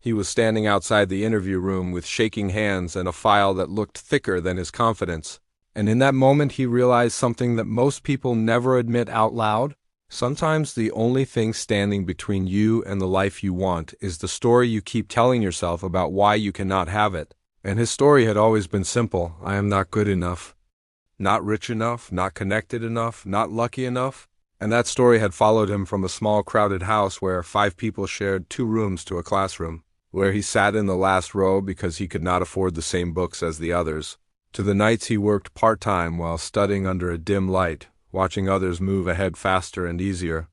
He was standing outside the interview room with shaking hands and a file that looked thicker than his confidence. And in that moment he realized something that most people never admit out loud. Sometimes the only thing standing between you and the life you want is the story you keep telling yourself about why you cannot have it. And his story had always been simple. I am not good enough, not rich enough, not connected enough, not lucky enough. And that story had followed him from a small crowded house where 5 people shared 2 rooms to a classroom, where he sat in the last row because he could not afford the same books as the others, to the nights he worked part-time while studying under a dim light, watching others move ahead faster and easier.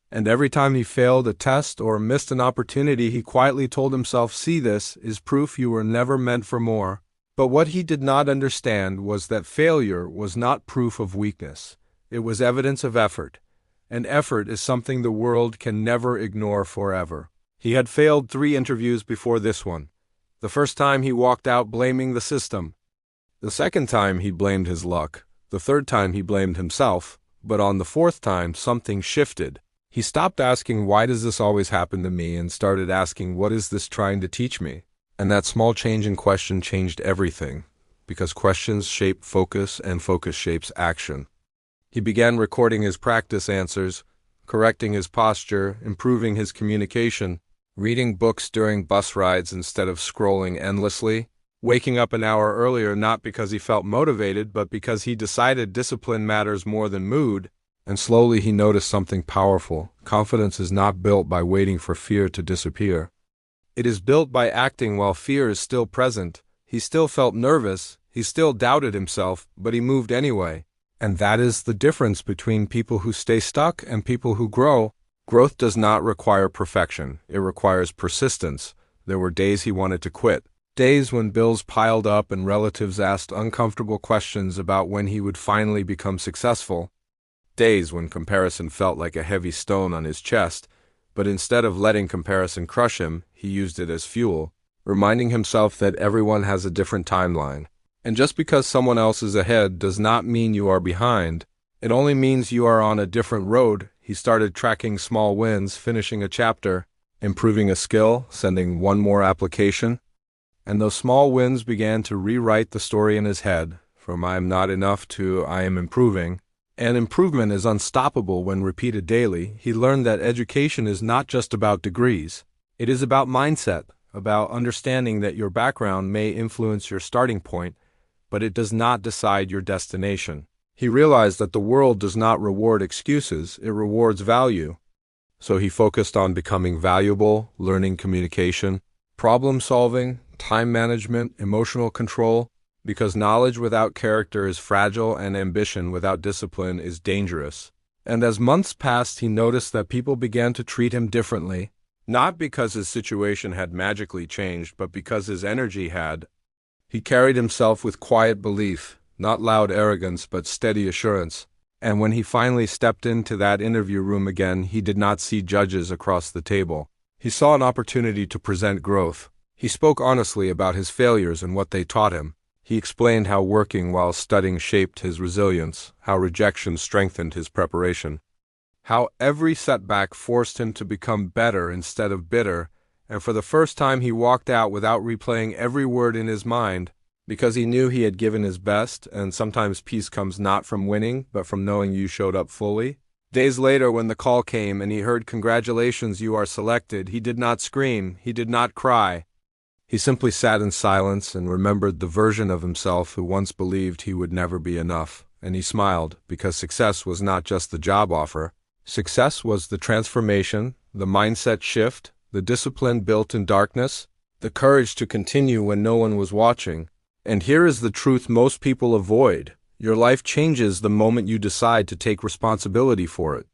And every time he failed a test or missed an opportunity, he quietly told himself, "See, this is proof you were never meant for more." But what he did not understand was that failure was not proof of weakness. It was evidence of effort. And effort is something the world can never ignore forever. He had failed 3 interviews before this one. The first time he walked out blaming the system. The second time he blamed his luck. The third time he blamed himself. But on the 4th time, something shifted. He stopped asking, "Why does this always happen to me?" and started asking, "What is this trying to teach me?" And that small change in question changed everything, because questions shape focus and focus shapes action. He began recording his practice answers, correcting his posture, improving his communication, reading books during bus rides instead of scrolling endlessly, waking up an hour earlier not because he felt motivated but because he decided discipline matters more than mood. And slowly he noticed something powerful. Confidence is not built by waiting for fear to disappear. It is built by acting while fear is still present. He still felt nervous, he still doubted himself, but he moved anyway. And that is the difference between people who stay stuck and people who grow. Growth does not require perfection. It requires persistence. There were days he wanted to quit. Days when bills piled up and relatives asked uncomfortable questions about when he would finally become successful. Days when comparison felt like a heavy stone on his chest, but instead of letting comparison crush him, he used it as fuel, reminding himself that everyone has a different timeline. And just because someone else is ahead does not mean you are behind. It only means you are on a different road. He started tracking small wins, finishing a chapter, improving a skill, sending one more application. And those small wins began to rewrite the story in his head, from "I am not enough" to "I am improving." And improvement is unstoppable when repeated daily. He learned that education is not just about degrees. It is about mindset, about understanding that your background may influence your starting point, but it does not decide your destination. He realized that the world does not reward excuses, it rewards value. So he focused on becoming valuable, learning communication, problem solving, time management, emotional control, because knowledge without character is fragile and ambition without discipline is dangerous. And as months passed, he noticed that people began to treat him differently, not because his situation had magically changed, but because his energy had. He carried himself with quiet belief, not loud arrogance, but steady assurance. And when he finally stepped into that interview room again, he did not see judges across the table. He saw an opportunity to present growth. He spoke honestly about his failures and what they taught him. He explained how working while studying shaped his resilience, how rejection strengthened his preparation, how every setback forced him to become better instead of bitter, and for the first time he walked out without replaying every word in his mind, because he knew he had given his best, and sometimes peace comes not from winning, but from knowing you showed up fully. Days later, when the call came and he heard, "Congratulations, you are selected," he did not scream, he did not cry. He simply sat in silence and remembered the version of himself who once believed he would never be enough, and he smiled, because success was not just the job offer. Success was the transformation, the mindset shift, the discipline built in darkness, the courage to continue when no one was watching. And here is the truth most people avoid. Your life changes the moment you decide to take responsibility for it.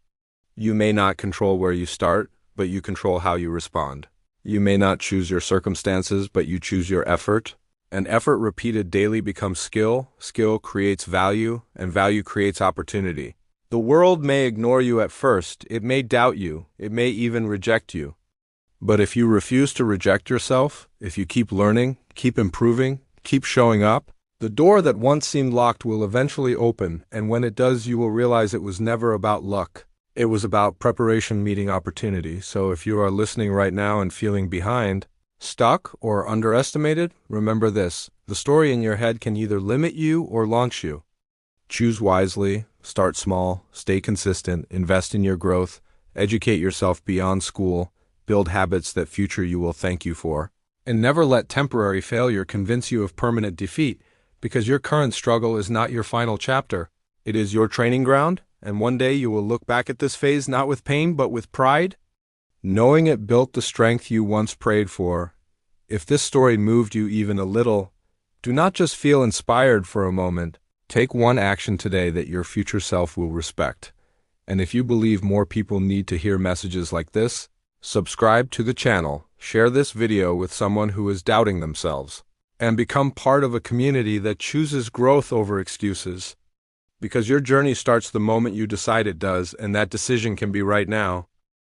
You may not control where you start, but you control how you respond. You may not choose your circumstances, but you choose your effort. And effort repeated daily becomes skill, skill creates value, and value creates opportunity. The world may ignore you at first, it may doubt you, it may even reject you. But if you refuse to reject yourself, if you keep learning, keep improving, keep showing up, the door that once seemed locked will eventually open, and when it does, you will realize it was never about luck. It was about preparation meeting opportunity. So if you are listening right now and feeling behind, Stuck or underestimated? Remember this: the story in your head can either limit you or launch you. Choose wisely, start small, stay consistent, invest in your growth, educate yourself beyond school, build habits that future you will thank you for. And never let temporary failure convince you of permanent defeat, because your current struggle is not your final chapter. It is your training ground, and one day you will look back at this phase not with pain but with pride, knowing it built the strength you once prayed for. If this story moved you even a little, do not just feel inspired for a moment. Take one action today that your future self will respect. And if you believe more people need to hear messages like this, subscribe to the channel, share this video with someone who is doubting themselves, and become part of a community that chooses growth over excuses. Because your journey starts the moment you decide it does, and that decision can be right now.